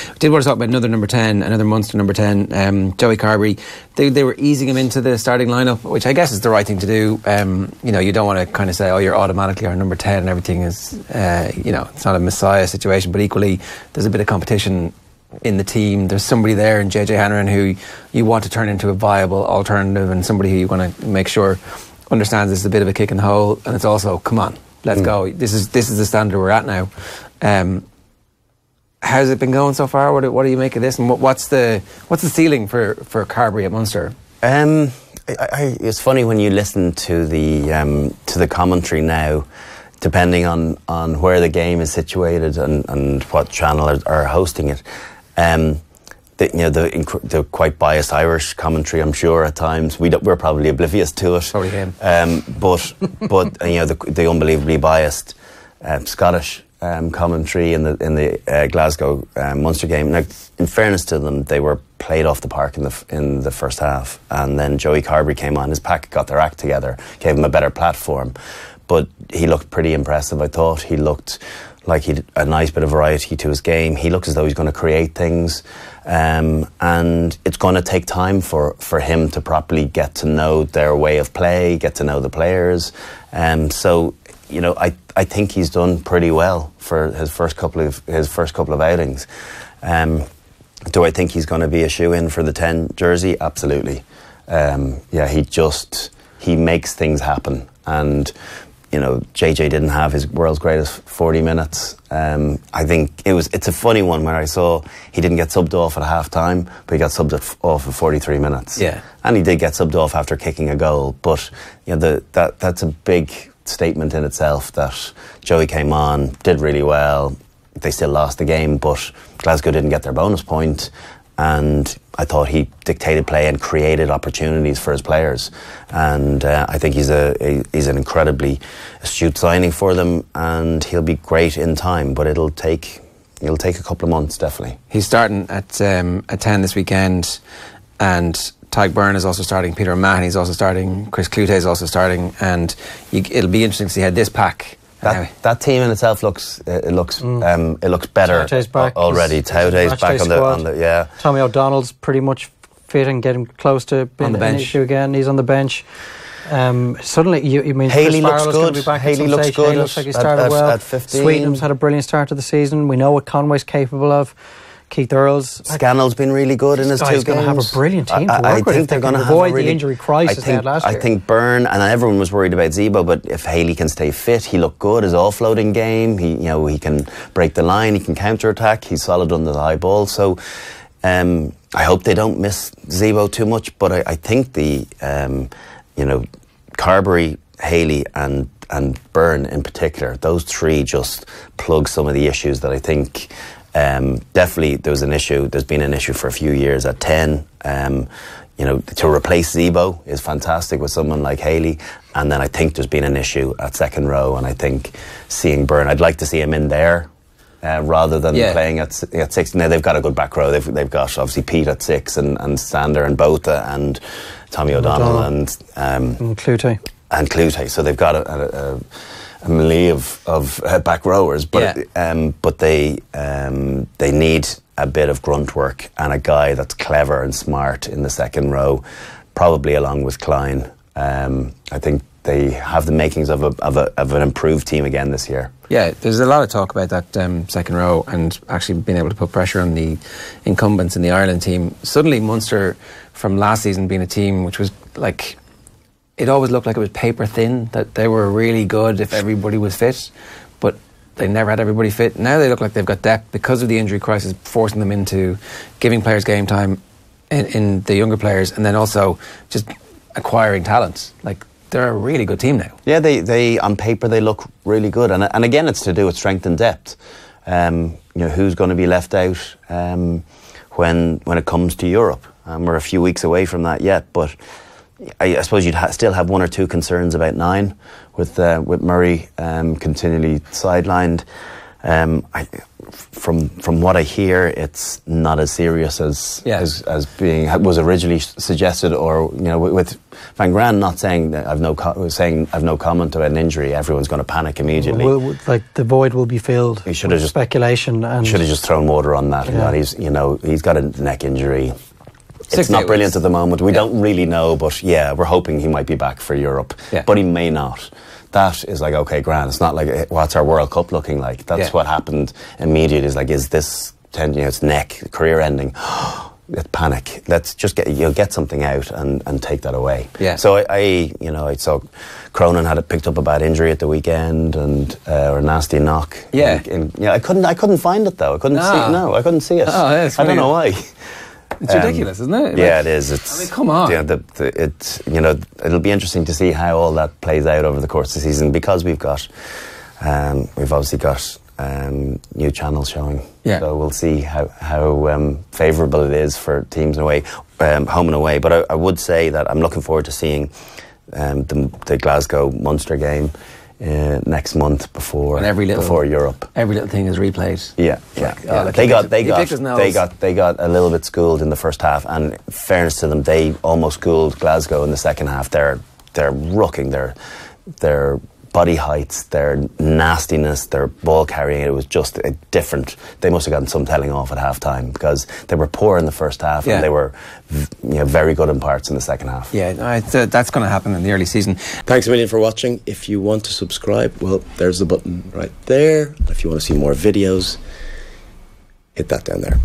We did want to talk about another number 10, another Munster number 10, Joey Carbery. They were easing him into the starting lineup, which I guess is the right thing to do. You don't want to kind of say, oh, you're automatically our number 10 and everything is, it's not a messiah situation, but equally there's a bit of competition in the team. There's somebody there in JJ Hanrahan who you want to turn into a viable alternative, and somebody who you want to make sure understands this is a bit of a kick in the hole, and it's also, come on, let's go. This is the standard we're at now. How's it been going so far? What do you make of this? And what's the ceiling for Carbery at Munster? It's funny when you listen to the commentary now, depending on where the game is situated and what channel are hosting it. The quite biased Irish commentary, I'm sure at times we're probably oblivious to it. Probably him. But the unbelievably biased Scottish commentary in the Glasgow Munster game. Now, in fairness to them, they were played off the park in the first half, and then Joey Carbery came on. His pack got their act together, gave him a better platform, but he looked pretty impressive. I thought he looked like he had a nice bit of variety to his game. He looks as though he's going to create things, and it's going to take time for him to properly get to know their way of play, get to know the players. I think he's done pretty well for his first couple of outings. Do I think he's going to be a shoe-in for the 10 jersey? Absolutely. He makes things happen, and JJ didn't have his world's greatest 40 minutes. I think it's a funny one where I saw he didn't get subbed off at half time, but he got subbed off at 43 minutes. Yeah. And he did get subbed off after kicking a goal, but that's a big statement in itself that Joey came on, did really well. They still lost the game, but Glasgow didn't get their bonus point, and I thought he dictated play and created opportunities for his players, and I think he's an incredibly astute signing for them, and he'll be great in time, but it'll take a couple of months, definitely. He's starting at 10 this weekend, and Tadhg Byrne is also starting, Peter O'Mahony's also starting, Chris Clute is also starting, and it'll be interesting to see how this pack. That team in itself looks better back. already. Taudé's back on the Tommy O'Donnell's pretty much fit and getting close to being an issue again. He's on the bench. Suddenly, you mean Haley Chris looks Farrell's good. going to be back Haley at some looks stage. good. Haley looks like he started well. At 15. Sweetenham's had a brilliant start to the season. We know what Conway's capable of. Keith Earls. Scannell's been really good in his 2 games. He's going to have a brilliant team to work I with. think they're going to avoid the injury crisis they had last year. I think Byrne, and everyone was worried about Zebo, but if Haley can stay fit, he looked good. His offloading game, he can break the line, he can counter attack. He's solid under the high ball. So I hope they don't miss Zebo too much. But I think the Carbery, Haley, and Byrne in particular, those 3 just plug some of the issues that I think. Definitely there's been an issue for a few years at 10. To replace Zebo is fantastic with someone like Haley, and then I think there's been an issue at second row, and I think seeing Byrne, I'd like to see him in there rather than playing at 6. Now they've got a good back row. They've got obviously Pete at 6 and Sander and Botha and Tommy O'Donnell and Clute. And Clute. So they've got a melee of back rowers, but they need a bit of grunt work and a guy that's clever and smart in the second row, probably along with Klein. I think they have the makings of an improved team again this year. Yeah, there's a lot of talk about that second row and actually being able to put pressure on the incumbents in the Ireland team. Suddenly Munster, from last season being a team which was like, it always looked like it was paper thin, that they were really good if everybody was fit, but they never had everybody fit. Now they look like they've got depth because of the injury crisis, forcing them into giving players game time in the younger players, and then also just acquiring talent. Like, they're a really good team now. Yeah, they on paper they look really good, and again it's to do with strength and depth. Who's going to be left out when it comes to Europe? We're a few weeks away from that yet, but I suppose you'd still have 1 or 2 concerns about 9 with Murray continually sidelined. from what I hear, it's not as serious as being was originally suggested, or with Van Graan not saying that I've no comment about an injury, everyone's going to panic immediately. Like the void will be filled. He should have just speculation and should have just thrown water on that. Yeah. And he's got a neck injury. It's not brilliant at the moment. We don't really know, but we're hoping he might be back for Europe, but he may not. That is like, okay, grand. It's not like, what's our World Cup looking like? That's what happened immediately. Is like, is this it's neck, career ending? It's panic. Let's just get something out and take that away. Yeah. So I saw Cronin had picked up a bad injury at the weekend and or a nasty knock. Yeah. I couldn't find it though. I couldn't see it. No, I couldn't see it. I don't know why. It's ridiculous, isn't it? Yeah, it is. Come on. It'll be interesting to see how all that plays out over the course of the season, because we've obviously got new channels showing. Yeah. So we'll see how favourable it is for teams away, home and away. But I would say that I'm looking forward to seeing the Glasgow Munster game next month before Europe. Every little thing is replayed. Yeah. They got a little bit schooled in the first half, and in fairness to them, they almost schooled Glasgow in the second half. They're rucking their body heights, their nastiness, their ball carrying. It was just a different. They must have gotten some telling off at half time, because they were poor in the first half and they were very good in parts in the second half. Yeah, that's going to happen in the early season. Thanks a million for watching. If you want to subscribe, well, there's the button right there. If you want to see more videos, hit that down there.